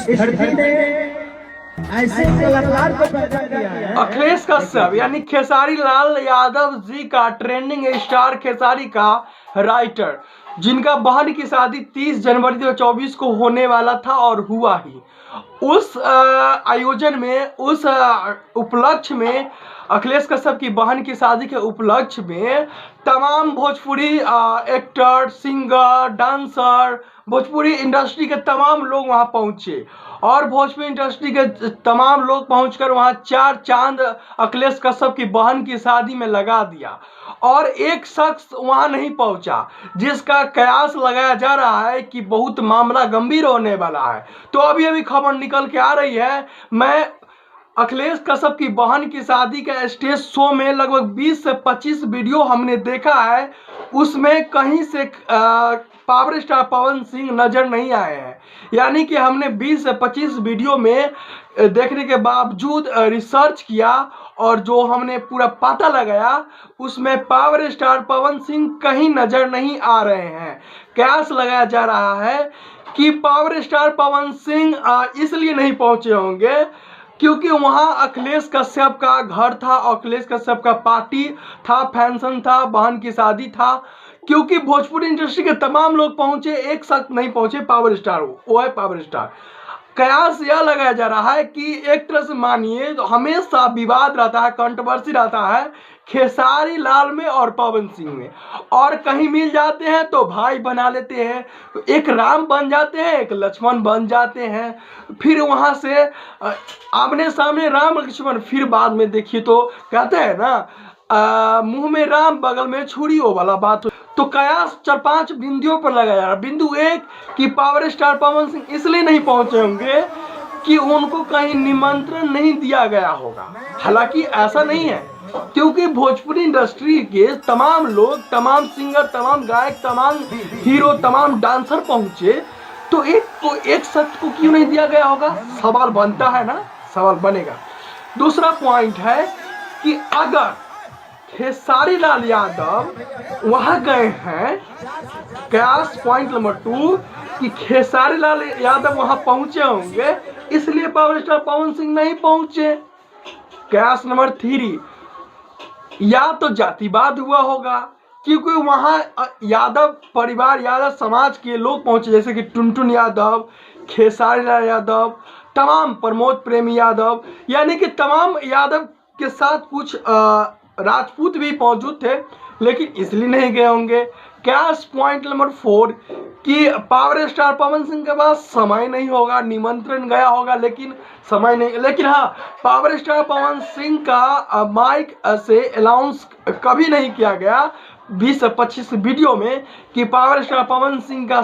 इस धरती ने ऐसे कलाकार को पैदा किया है। अखिलेश कश्यप यानी खेसारी लाल यादव जी का ट्रेंडिंग स्टार खेसारी का राइटर, जिनका बहन की शादी 30 जनवरी 2024 को होने वाला था और हुआ ही। उस आयोजन में, उस उपलक्ष्य में, अखिलेश कश्यप की बहन की शादी के उपलक्ष्य में तमाम Bhojpuri actor, singer, dancer, Bhojpuri industry के तमाम लोग वहां पहुंचे और भोजपुरी इंडस्ट्री के तमाम लोग पहुंचकर वहां चार चांद अखिलेश कश्यप की बहन की शादी में लगा दिया। और एक शख्स वहां नहीं पहुंचा, जिसका कयास लगाया जा रहा है कि बहुत मामला गंभीर होने वाला है। तो अभी अभी खबर निकल के आ रही है, मैं अखिलेश कश्यप की बहन की शादी के स्टेज शो में लगभग 20 से 25 वीडियो हमने देखा है, उसमें कहीं से पावर स्टार पवन सिंह नजर नहीं आए हैं। यानी कि हमने 20 से 25 वीडियो में देखने के बावजूद रिसर्च किया और जो हमने पूरा पता लगाया, उसमें पावर स्टार पवन सिंह कहीं नजर नहीं आ रहे हैं। कयास लगाया जा रहा है कि पावर स्टार पवन सिंह इसलिए नहीं पहुंचे होंगे क्योंकि वहां अखिलेश कश्यप का घर था, अखिलेश कश्यप का पार्टी था, फंक्शन था, बहन की शादी था। क्योंकि भोजपुरी इंडस्ट्री के तमाम लोग पहुंचे, एक साथ नहीं पहुंचे पावर स्टार, वो है पावर स्टार। कयास यह लगाया जा रहा है कि एक तरह से मानिए तो हमेशा विवाद रहता है, कंट्रोवर्सी रहता है खेसारी लाल में और पवन सिंह में, और कहीं मिल जाते हैं तो भाई बना लेते हैं, एक राम बन जाते हैं, एक लक्ष्मण बन जाते हैं, फिर वहां से आमने सामने राम लक्ष्मण, फिर बाद में देखिए तो कहते हैं ना मुंह में राम बगल में छुरी, वो वाला बात। तो कयास 4-5 बिंदुओं पर लगाया जा रहा है। बिंदु एक कि पावर स्टार पवन सिंह इसलिए नहीं पहुंचे होंगे कि उनको कहीं निमंत्रण नहीं दिया गया होगा। हालांकि ऐसा नहीं है, क्योंकि भोजपुरी इंडस्ट्री के तमाम लोग, तमाम सिंगर, तमाम गायक, तमाम हीरो, तमाम डांसर पहुंचे, तो एक शख्स को क्यों नहीं दिया गया होगा? सवाल बनता है ना, सवाल बनेगा। दूसरा पॉइंट है कि अगर खेसारी लाल यादव वहां गए हैं, कयास पॉइंट नंबर 2 कि खेसारी लाल यादव वहां पहुंचे होंगे, इसलिए पावर स्टार पवन सिंह नहीं पहुंचे। कयास नंबर 3, या तो जातिवाद हुआ होगा, क्योंकि वहां यादव परिवार, यादव समाज के लोग पहुंचे, जैसे कि टुनटुन यादव, खेसारी लाल यादव, तमाम प्रमोद प्रेमी यादव, यानी कि तमाम यादव के साथ कुछ राजपूत भी मौजूद थे, लेकिन इसलिए नहीं गए होंगे। कैश पॉइंट नंबर 4 कि पावर स्टार पवन सिंह के पास समय नहीं होगा, निमंत्रण गया होगा लेकिन समय नहीं। लेकिन हाँ, पावर स्टार पवन सिंह का माइक से अनाउंस कभी नहीं किया गया 20 से 25 वीडियो में कि पावर स्टार पवन सिंह का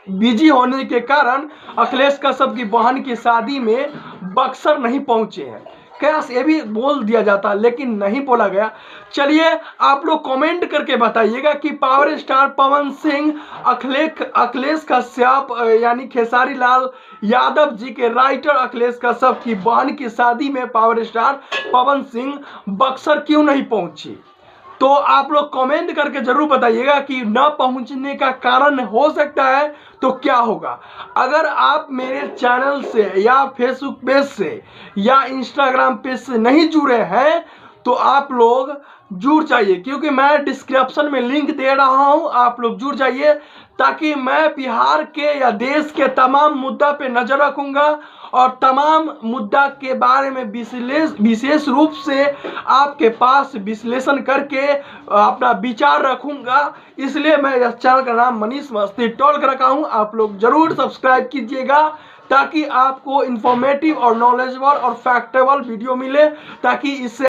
बिजी होने के कारण अखिलेश कश्यप की बहन की शादी में बक्सर नहीं पहुंचे हैं। कैस ये भी बोल दिया जाता, लेकिन नहीं बोला गया। चलिए आप लोग कमेंट करके बताइएगा कि पावर स्टार पवन सिंह अखिलेश कश्यप यानी खेसारी लाल यादव जी के राइटर अखिलेश कश्यप की बहन की शादी में पावर स्टार पवन सिंह बक्सर क्यों नहीं पहुंची। तो आप लोग कमेंट करके जरूर बताइएगा कि न पहुंचने का कारण हो सकता है तो क्या होगा। अगर आप मेरे चैनल से या फेसबुक पेज से या इंस्टाग्राम पेज से नहीं जुड़े हैं तो आप लोग जुड़ जाइए, क्योंकि मैं डिस्क्रिप्शन में लिंक दे रहा हूं, आप लोग जुड़ जाइए, ताकि मैं बिहार के या देश के तमाम मुद्दा पे नजर रखूंगा और तमाम मुद्दा के बारे में विशेष रूप से आपके पास विश्लेषण करके अपना विचार रखूंगा। इसलिए मैं इस चैनल का नाम मनीष मस्ती टॉक रखा हूं। आप लोग जरूर सब्सक्राइब कीजिएगा ताकि आपको इंफॉर्मेटिव और नॉलेजेबल और फैक्टेबल वीडियो मिले, ताकि इससे